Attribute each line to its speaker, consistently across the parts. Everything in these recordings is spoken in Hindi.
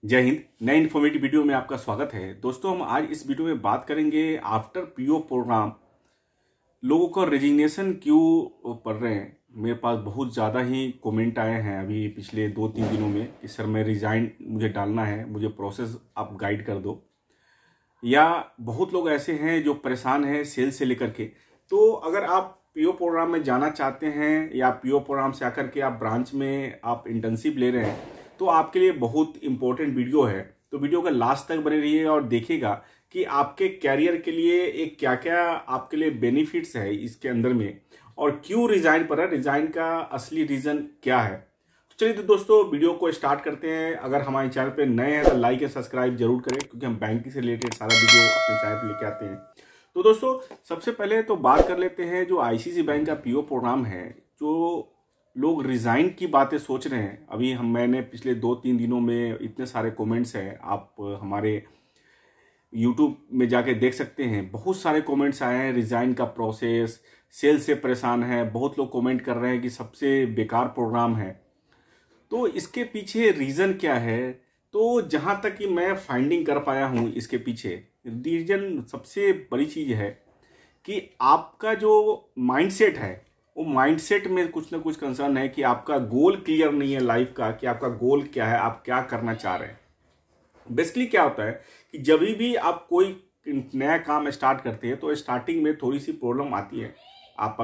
Speaker 1: जय हिंद। नए इन्फॉर्मेटिव वीडियो में आपका स्वागत है। दोस्तों, हम आज इस वीडियो में बात करेंगे आफ्टर पीओ प्रोग्राम लोगों का रेजिग्नेशन क्यों पढ़ रहे हैं। मेरे पास बहुत ज़्यादा ही कमेंट आए हैं अभी पिछले 2-3 दिनों में कि सर मैं रिज़ाइन मुझे डालना है, मुझे प्रोसेस आप गाइड कर दो। या बहुत लोग ऐसे हैं जो परेशान हैं सेल्स से लेकर के। तो अगर आप पीओ प्रोग्राम में जाना चाहते हैं या पीओ प्रोग्राम से आकर के आप ब्रांच में आप इंटर्नशिप ले रहे हैं तो आपके लिए बहुत इंपॉर्टेंट वीडियो है। तो वीडियो का लास्ट तक बने रहिए और देखिएगा कि आपके कैरियर के लिए एक क्या क्या आपके लिए बेनिफिट्स है इसके अंदर में और क्यों रिजाइन पर है, रिजाइन का असली रीजन क्या है। तो चलिए दोस्तों वीडियो को स्टार्ट करते हैं। अगर हमारे चैनल पे नए हैं तो लाइक और सब्सक्राइब जरूर करें क्योंकि हम बैंकिंग से रिलेटेड सारा वीडियो अपने चैनल पर लेके आते हैं। तो दोस्तों सबसे पहले तो बात कर लेते हैं जो आईसीआईसीआई बैंक का पीओ प्रोग्राम है। जो लोग रिज़ाइन की बातें सोच रहे हैं, अभी मैंने पिछले 2-3 दिनों में इतने सारे कमेंट्स हैं, आप हमारे यूट्यूब में जाके देख सकते हैं। बहुत सारे कमेंट्स आए हैं रिज़ाइन का प्रोसेस, सेल से परेशान है। बहुत लोग कमेंट कर रहे हैं कि सबसे बेकार प्रोग्राम है। तो इसके पीछे रीज़न क्या है? तो जहाँ तक कि मैं फाइंडिंग कर पाया हूँ इसके पीछे रीज़न सबसे बड़ी चीज़ है कि आपका जो माइंडसेट है वो माइंडसेट में कुछ ना कुछ कंसर्न है कि आपका गोल क्लियर नहीं है लाइफ का, कि आपका गोल क्या है, आप क्या करना चाह रहे हैं। बेसिकली क्या होता है कि जब भी आप कोई नया काम स्टार्ट करते हैं तो स्टार्टिंग में थोड़ी सी प्रॉब्लम आती है। आप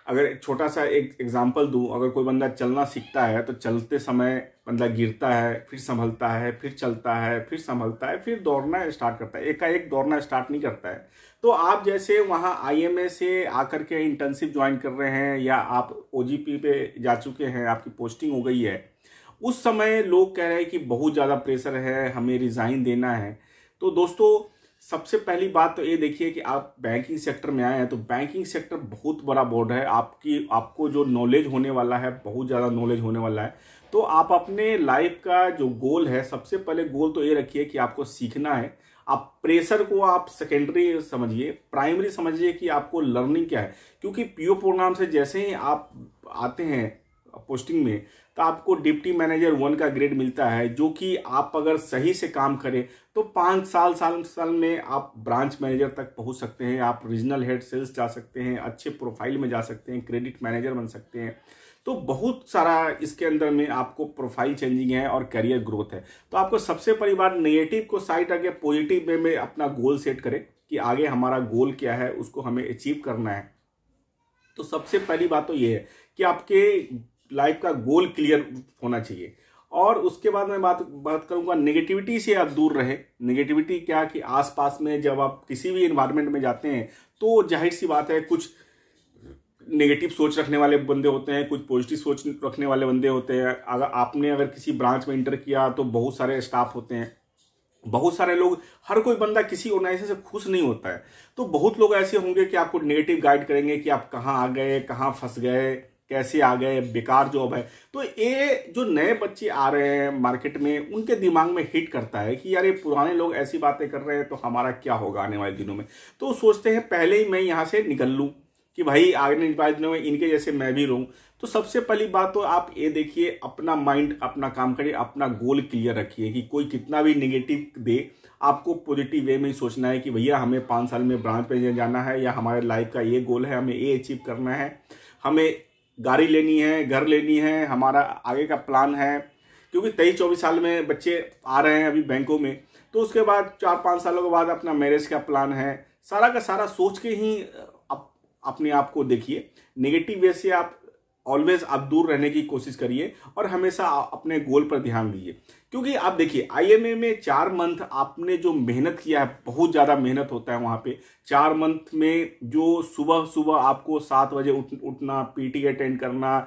Speaker 1: अगर छोटा सा एक एग्जांपल दूं, अगर कोई बंदा चलना सीखता है तो चलते समय बंदा गिरता है, फिर संभलता है, फिर चलता है, फिर संभलता है, फिर दौड़ना स्टार्ट करता है। एकाएक दौड़ना स्टार्ट नहीं करता है। तो आप जैसे वहाँ आईएमए से आकर के इंटर्नशिप ज्वाइन कर रहे हैं या आप ओजीपी पे जा चुके हैं, आपकी पोस्टिंग हो गई है, उस समय लोग कह रहे हैं कि बहुत ज़्यादा प्रेशर है, हमें रिज़ाइन देना है। तो दोस्तों सबसे पहली बात तो ये देखिए कि आप बैंकिंग सेक्टर में आए हैं तो बैंकिंग सेक्टर बहुत बड़ा बोर्ड है। आपको जो नॉलेज होने वाला है, बहुत ज़्यादा नॉलेज होने वाला है। तो आप अपने लाइफ का जो गोल है, सबसे पहले गोल तो ये रखिए कि आपको सीखना है। आप प्रेशर को आप सेकेंडरी समझिए, प्राइमरी समझिए कि आपको लर्निंग क्या है। क्योंकि पीओ प्रोग्राम से जैसे ही आप आते हैं पोस्टिंग में तो आपको डिप्टी मैनेजर 1 का ग्रेड मिलता है, जो कि आप अगर सही से काम करें तो 5 साल में आप ब्रांच मैनेजर तक पहुंच सकते हैं। आप रीजनल हेड सेल्स जा सकते हैं, अच्छे प्रोफाइल में जा सकते हैं, क्रेडिट मैनेजर बन सकते हैं। तो बहुत सारा इसके अंदर में आपको प्रोफाइल चेंजिंग है और करियर ग्रोथ है। तो आपको सबसे पहली बात नेगेटिव को साइड आगे पॉजिटिव वे में अपना गोल सेट करें कि आगे हमारा गोल क्या है, उसको हमें अचीव करना है। तो सबसे पहली बात तो ये है कि आपके लाइफ का गोल क्लियर होना चाहिए। और उसके बाद मैं बात करूंगा नेगेटिविटी से आप दूर रहे। नेगेटिविटी क्या कि आसपास में जब आप किसी भी एनवायरनमेंट में जाते हैं तो जाहिर सी बात है कुछ नेगेटिव सोच रखने वाले बंदे होते हैं, कुछ पॉजिटिव सोच रखने वाले बंदे होते हैं। अगर किसी ब्रांच में इंटर किया तो बहुत सारे स्टाफ होते हैं, बहुत सारे लोग, हर कोई बंदा किसी ऑर्गेनाइजेशन से खुश नहीं होता है। तो बहुत लोग ऐसे होंगे कि आपको नेगेटिव गाइड करेंगे कि आप कहाँ आ गए, कहाँ फंस गए, कैसे आ गए, बेकार जॉब है। तो ये जो नए बच्चे आ रहे हैं मार्केट में, उनके दिमाग में हिट करता है कि यार ये पुराने लोग ऐसी बातें कर रहे हैं तो हमारा क्या होगा आने वाले दिनों में। तो सोचते हैं पहले ही मैं यहाँ से निकल लूँ कि भाई आने वाले दिनों में इनके जैसे मैं भी रहूँ। तो सबसे पहली बात तो आप ये देखिए, अपना माइंड अपना काम करिए, अपना गोल क्लियर रखिए कि कोई कितना भी नेगेटिव दे, आपको पॉजिटिव वे में ही सोचना है कि भैया हमें 5 साल में ब्रांच पे जाना है या हमारे लाइफ का ये गोल है, हमें ये अचीव करना है, हमें गाड़ी लेनी है, घर लेनी है, हमारा आगे का प्लान है। क्योंकि 23-24 साल में बच्चे आ रहे हैं अभी बैंकों में, तो उसके बाद 4-5 सालों के बाद अपना मैरिज का प्लान है। सारा का सारा सोच के ही अपने आप को देखिए। नेगेटिव वे से आप ऑलवेज आप दूर रहने की कोशिश करिए और हमेशा अपने गोल पर ध्यान दीजिए। क्योंकि आप देखिए आईएमए में 4 मंथ आपने जो मेहनत किया है, बहुत ज़्यादा मेहनत होता है वहाँ पे। 4 मंथ में जो सुबह आपको 7 बजे उठना, पीटी अटेंड करना,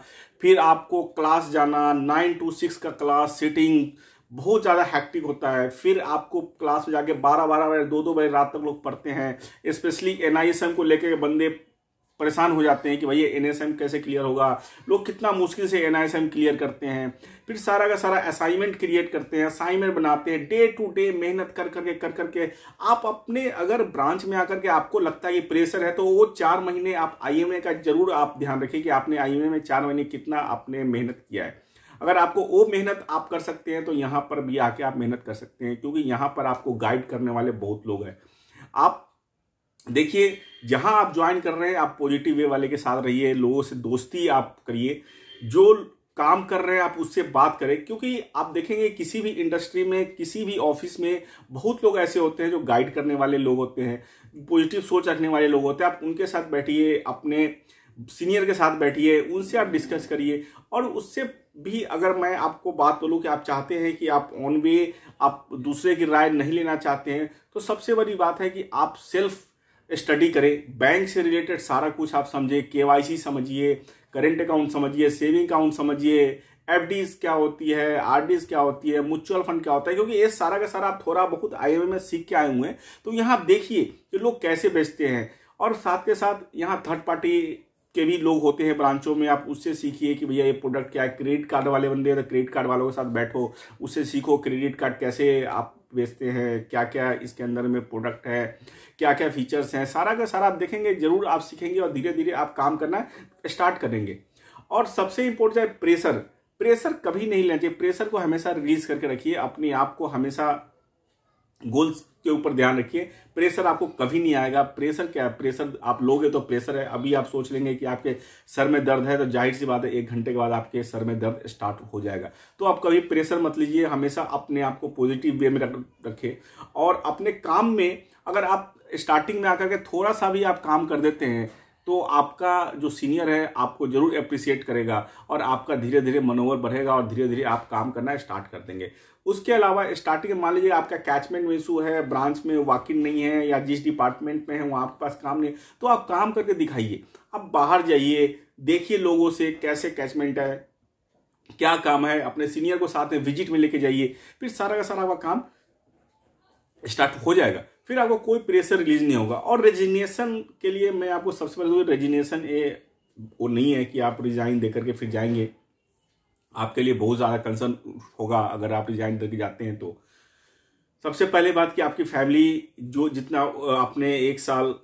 Speaker 1: फिर आपको क्लास जाना, 9 to 6 का क्लास, सिटिंग, बहुत ज़्यादा हैक्टिक होता है। फिर आपको क्लास में जाके 12-12 बजे 2-2 बजे रात तक लोग पढ़ते हैं। स्पेशली एनआईएसएम को लेकर बंदे परेशान हो जाते हैं कि भाई ये एनएसएम कैसे क्लियर होगा। लोग कितना मुश्किल से एनआईएसएम क्लियर करते हैं, फिर सारा का सारा असाइनमेंट क्रिएट करते हैं, असाइनमेंट बनाते हैं, डे टू डे मेहनत कर करके आप अपने अगर ब्रांच में आकर के आपको लगता है ये प्रेशर है तो वो 4 महीने आप आईएमए का जरूर आप ध्यान रखिए कि आपने आईएमए में 4 महीने कितना आपने मेहनत किया है। अगर आपको वो मेहनत आप कर सकते हैं तो यहाँ पर भी आके आप मेहनत कर सकते हैं, क्योंकि यहाँ पर आपको गाइड करने वाले बहुत लोग हैं। आप देखिए, जहां आप ज्वाइन कर रहे हैं आप पॉजिटिव वे वाले के साथ रहिए, लोगों से दोस्ती आप करिए, जो काम कर रहे हैं आप उससे बात करें, क्योंकि आप देखेंगे किसी भी इंडस्ट्री में, किसी भी ऑफिस में बहुत लोग ऐसे होते हैं जो गाइड करने वाले लोग होते हैं, पॉजिटिव सोच रखने वाले लोग होते हैं। आप उनके साथ बैठिए, अपने सीनियर के साथ बैठिए, उनसे आप डिस्कस करिए। और उससे भी अगर मैं आपको बात बोलूं कि आप चाहते हैं कि आप ऑन वे आप दूसरे की राय नहीं लेना चाहते हैं, तो सबसे बड़ी बात है कि आप सेल्फ स्टडी करें, बैंक से रिलेटेड सारा कुछ आप समझिए, केवाईसी समझिए, करेंट अकाउंट समझिए, सेविंग अकाउंट समझिए, एफडीज क्या होती है, आरडीज क्या होती है, म्यूचुअल फंड क्या होता है, क्योंकि ये सारा का सारा आप थोड़ा बहुत आईएमए में सीख के आए हुए हैं। तो यहाँ आप देखिए कि लोग कैसे बेचते हैं, और साथ के साथ यहाँ थर्ड पार्टी के भी लोग होते हैं ब्रांचों में, आप उससे सीखिए कि भैया ये प्रोडक्ट क्या है। क्रेडिट कार्ड वाले बंदे हैं तो क्रेडिट कार्ड वालों के साथ बैठो, उससे सीखो क्रेडिट कार्ड कैसे आप बेचते हैं, क्या क्या इसके अंदर में प्रोडक्ट है, क्या क्या फीचर्स हैं, सारा का सारा आप देखेंगे, जरूर आप सीखेंगे और धीरे धीरे आप काम करना स्टार्ट करेंगे। और सबसे इंपॉर्टेंट है प्रेशर कभी नहीं लेना चाहिए। प्रेशर को हमेशा रिलीज करके रखिए, अपने आप को हमेशा गोल्स के ऊपर ध्यान रखिए। प्रेशर आपको कभी नहीं आएगा। प्रेशर क्या है, प्रेशर आप लोगे तो प्रेशर है। अभी आप सोच लेंगे कि आपके सर में दर्द है तो जाहिर सी बात है 1 घंटे के बाद आपके सर में दर्द स्टार्ट हो जाएगा। तो आप कभी प्रेशर मत लीजिए, हमेशा अपने आप को पॉजिटिव वे में रखें। और अपने काम में अगर आप स्टार्टिंग में आकर के थोड़ा सा भी आप काम कर देते हैं तो आपका जो सीनियर है आपको जरूर अप्रिशिएट करेगा और आपका धीरे धीरे मनोबल बढ़ेगा और धीरे धीरे आप काम करना स्टार्ट कर देंगे। उसके अलावा स्टार्टिंग में मान लीजिए आपका कैचमेंट में इशू है, ब्रांच में वॉक इन नहीं है, या जिस डिपार्टमेंट में है वहाँ आपके पास काम नहीं है, तो आप काम करके दिखाइए। आप बाहर जाइए, देखिए लोगों से कैसे कैचमेंट है, क्या काम है, अपने सीनियर को साथ में विजिट में लेके जाइए, फिर सारा का सारा आपका काम स्टार्ट हो जाएगा। फिर आपको कोई प्रेशर रिलीज नहीं होगा। और रेजिग्नेशन के लिए मैं आपको सबसे पहले रेजिग्नेशन वो नहीं है कि आप रिजाइन देकर के फिर जाएंगे, आपके लिए बहुत ज़्यादा कंसर्न होगा अगर आप रिजाइन देकर जाते हैं। तो सबसे पहले बात कि आपकी फैमिली जो जितना आपने 1 साल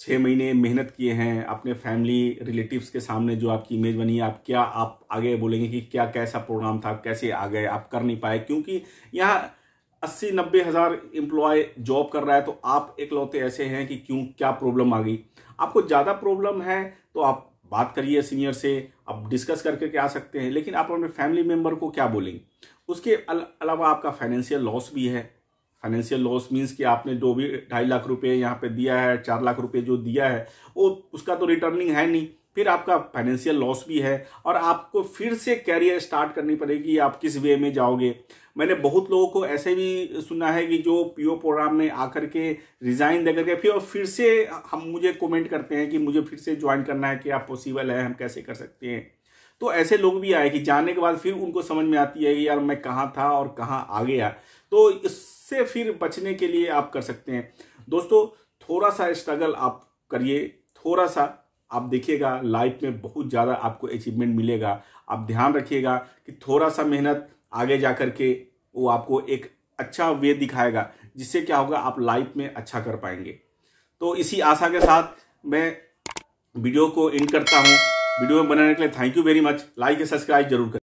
Speaker 1: 6 महीने मेहनत किए हैं, अपने फैमिली रिलेटिव्स के सामने जो आपकी इमेज बनी है, आप आगे बोलेंगे कि क्या कैसा प्रोग्राम था, कैसे आ गए, आप कर नहीं पाए, क्योंकि यहाँ 80-90 हज़ार एम्प्लॉय जॉब कर रहा है। तो आप इकलौते ऐसे हैं कि क्या प्रॉब्लम आ गई। आपको ज़्यादा प्रॉब्लम है तो आप बात करिए सीनियर से, आप डिस्कस करके आ सकते हैं, लेकिन आप अपने फैमिली मेंबर को क्या बोलेंगे। उसके अलावा आपका फाइनेंशियल लॉस भी है। फाइनेंशियल लॉस मीन्स कि आपने जो भी 2.5 लाख रुपए यहाँ पे दिया है, 4 लाख रुपए जो दिया है वो उसका तो रिटर्निंग है नहीं, फिर आपका फाइनेंशियल लॉस भी है और आपको फिर से कैरियर स्टार्ट करनी पड़ेगी। आप किस वे में जाओगे। मैंने बहुत लोगों को ऐसे भी सुना है कि जो पीओ प्रोग्राम में आकर के रिजाइन देकर के फिर से हम मुझे कमेंट करते हैं कि मुझे फिर से ज्वाइन करना है, कि आप पॉसिबल है, हम कैसे कर सकते हैं। तो ऐसे लोग भी आए कि जाने के बाद फिर उनको समझ में आती है कि यार मैं कहाँ था और कहाँ आ गया। तो इससे फिर बचने के लिए आप कर सकते हैं दोस्तों, थोड़ा सा स्ट्रगल आप करिए, थोड़ा सा आप देखिएगा लाइफ में बहुत ज़्यादा आपको अचीवमेंट मिलेगा। आप ध्यान रखिएगा कि थोड़ा सा मेहनत आगे जा कर के वो आपको एक अच्छा वे दिखाएगा, जिससे क्या होगा आप लाइफ में अच्छा कर पाएंगे। तो इसी आशा के साथ मैं वीडियो को एंड करता हूँ। वीडियो में बनाने के लिए thank you very much. Like और सब्सक्राइब जरूर करें।